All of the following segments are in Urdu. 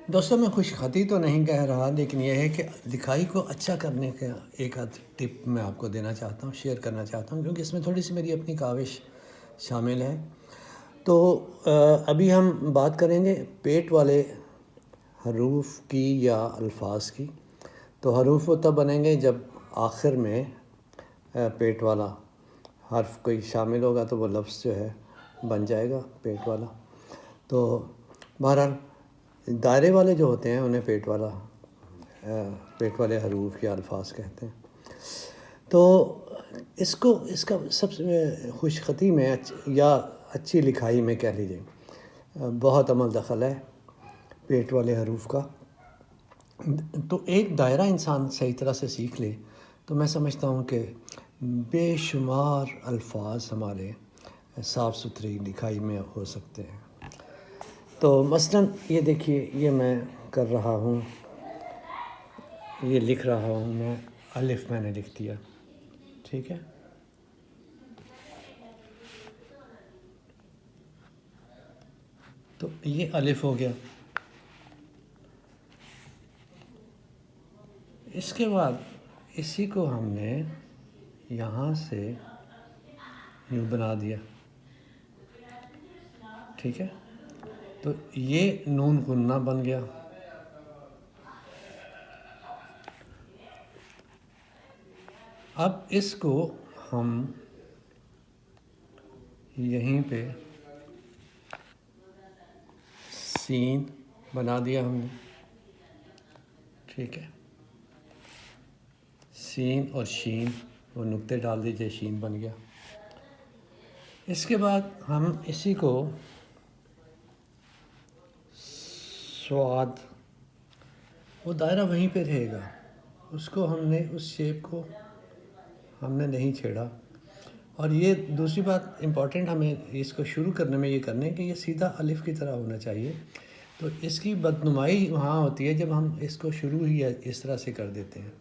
دوستوں میں خوش خطی تو نہیں کہہ رہا، لیکن یہ ہے کہ لکھائی کو اچھا کرنے کا ایک آدھ ٹپ میں آپ کو دینا چاہتا ہوں، شیئر کرنا چاہتا ہوں، کیونکہ اس میں تھوڑی سی میری اپنی کاوش شامل ہے۔ تو ابھی ہم بات کریں گے پیٹ والے حروف کی یا الفاظ کی۔ تو حروف وہ تب بنیں گے جب آخر میں پیٹ والا حرف کوئی شامل ہوگا تو وہ لفظ جو ہے بن جائے گا پیٹ والا۔ تو بہرحال دائرے والے جو ہوتے ہیں انہیں پیٹ پیٹ والے حروف یا الفاظ کہتے ہیں۔ تو اس کا سب سے خوش خطی میں یا اچھی لکھائی میں کہہ لیجیے بہت عمل دخل ہے پیٹ والے حروف کا۔ تو ایک دائرہ انسان صحیح طرح سے سیکھ لے تو میں سمجھتا ہوں کہ بے شمار الفاظ ہمارے صاف ستھری لکھائی میں ہو سکتے ہیں۔ تو مثلاً یہ دیکھیے، یہ میں کر رہا ہوں، یہ لکھ رہا ہوں میں، الف میں نے لکھ دیا، ٹھیک ہے۔ تو یہ الف ہو گیا۔ اس کے بعد اسی کو ہم نے یہاں سے یوں بنا دیا، ٹھیک ہے۔ تو یہ نون غنہ بن گیا۔ اب اس کو ہم یہیں پہ سین بنا دیا ہم نے، ٹھیک ہے۔ سین اور شین، وہ نقطے ڈال دیجئے، شین بن گیا۔ اس کے بعد ہم اسی کو سواد، وہ دائرہ وہیں پہ رہے گا، اس کو ہم نے اس شیپ کو ہم نے نہیں چھیڑا۔ اور یہ دوسری بات امپورٹنٹ ہمیں اس کو شروع کرنے میں یہ کرنے کہ یہ سیدھا الف کی طرح ہونا چاہیے۔ تو اس کی بدنمائی وہاں ہوتی ہے جب ہم اس کو شروع ہی اس طرح سے کر دیتے ہیں،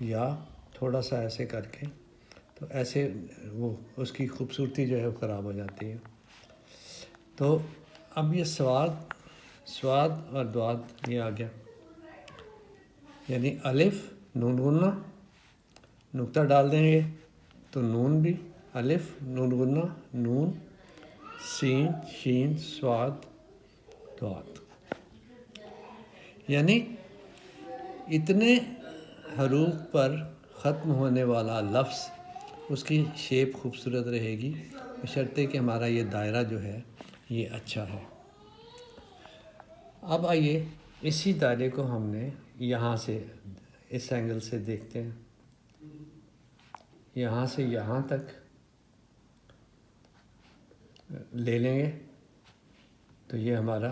یا تھوڑا سا ایسے کر کے، تو ایسے وہ اس کی خوبصورتی جو ہے وہ خراب ہو جاتی ہے۔ تو اب یہ سواد اور دواد یہ آ گیا، یعنی الف نون غنہ، نقطہ ڈال دیں گے تو نون بھی، الف نون غنہ نون، سین شین سواد دواد، یعنی اتنے حروف پر ختم ہونے والا لفظ اس کی شیپ خوبصورت رہے گی، بشرطے کہ ہمارا یہ دائرہ جو ہے یہ اچھا ہے۔ اب آئیے اسی دائرے کو ہم نے یہاں سے اس اینگل سے دیکھتے ہیں، یہاں سے یہاں تک لے لیں گے تو یہ ہمارا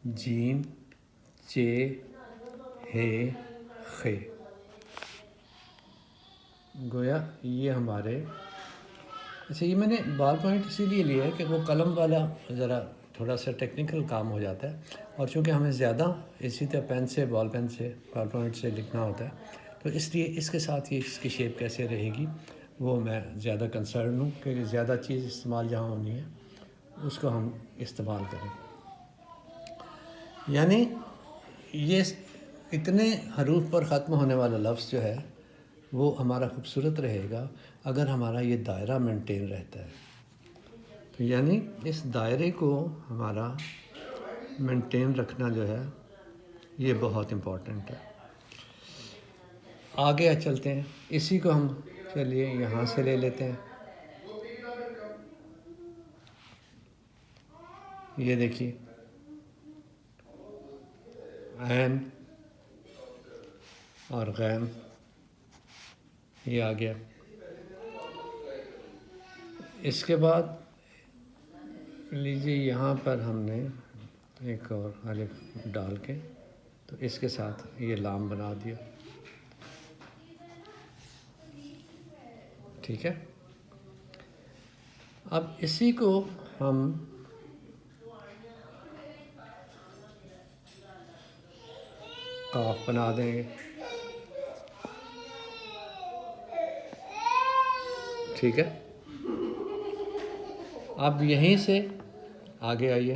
جیم چے ہے خے، گویا یہ ہمارے، اچھا یہ میں نے بال پوائنٹ اسی لیے لیا ہے کہ وہ قلم والا ذرا تھوڑا سا ٹیکنیکل کام ہو جاتا ہے، اور چونکہ ہمیں زیادہ اسی طرح پین سے بال پوائنٹ سے لکھنا ہوتا ہے، تو اس لیے اس کے ساتھ یہ اس کی شیپ کیسے رہے گی وہ میں زیادہ کنسرن ہوں کہ زیادہ چیز استعمال جہاں ہونی ہے اس کو ہم استعمال کریں۔ یعنی یہ اتنے حروف پر ختم ہونے والا لفظ جو ہے وہ ہمارا خوبصورت رہے گا اگر ہمارا یہ دائرہ مینٹین رہتا ہے۔ تو یعنی اس دائرے کو ہمارا مینٹین رکھنا جو ہے یہ بہت امپورٹنٹ ہے۔ آگے چلتے ہیں، اسی کو ہم چلیے یہاں سے لے لیتے ہیں، یہ دیکھیے عین اور غین یہ آ گیا۔ اس کے بعد لیجیے یہاں پر ہم نے ایک اور الف ڈال کے تو اس کے ساتھ یہ لام بنا دیا، ٹھیک ہے۔ اب اسی کو ہم قاف بنا دیں گے، ٹھیک ہے۔ اب یہیں سے آگے آئیے،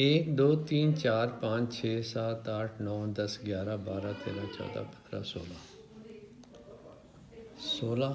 1 2 3 4 5 6 7 8 9 10 11 12 13 14 15 16